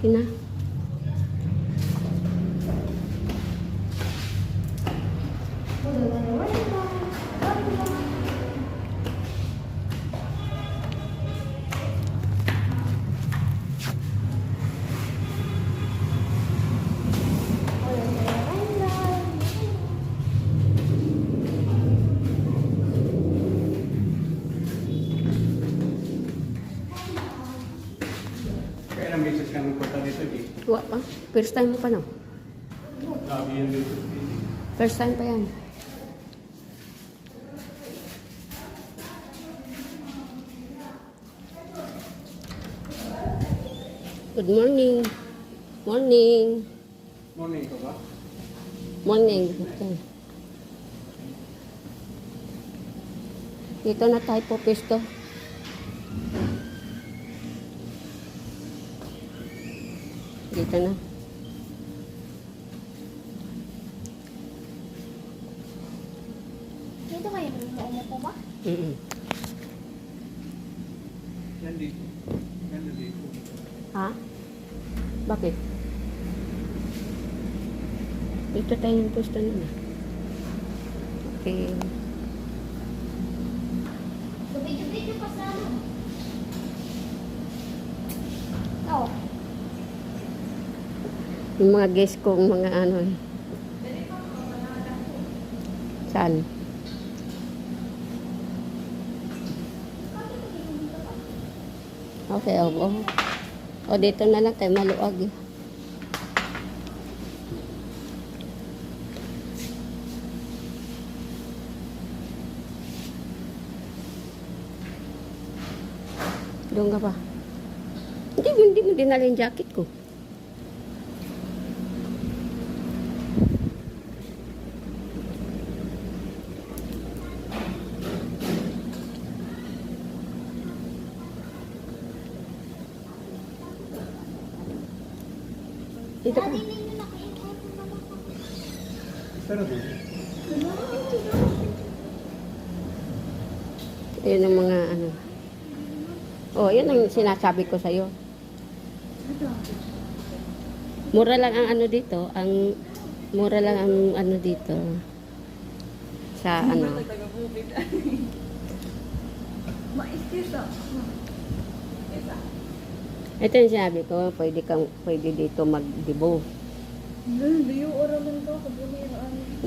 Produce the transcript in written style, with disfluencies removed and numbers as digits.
Sige na. Kailan beses kami punta dito, di? Tuwa pa. First time mo pa, no? Grabe yun dito. First time pa yan. Good morning. Morning. Morning ka ba? Morning. Okay. Dito na tayo po, pesto. Dito na. Dito kayo umupo ba? Yan dito. Yan na dito. Ha? Bakit? Dito tayo yung pwesto na. Okay. Video pa sa ano? Oo. Yung mga guest kong mga ano eh. Saan? Okay, oo. O dito na lang kay maluwag eh. Doon ka pa. Hindi mo dinala yung jacket ko. Dito ka. Dati ninyo nakain-kain naman ako. Pero dito. Ayun ang mga ano. Oh, yun ang sinasabi ko sa'yo. Mura lang ang ano dito. Mura lang ang ano dito. Sa ano. Ito yung sinabi ko, pwede dito mag-debo. Hindi yung oraman ko, kabuli yung ano.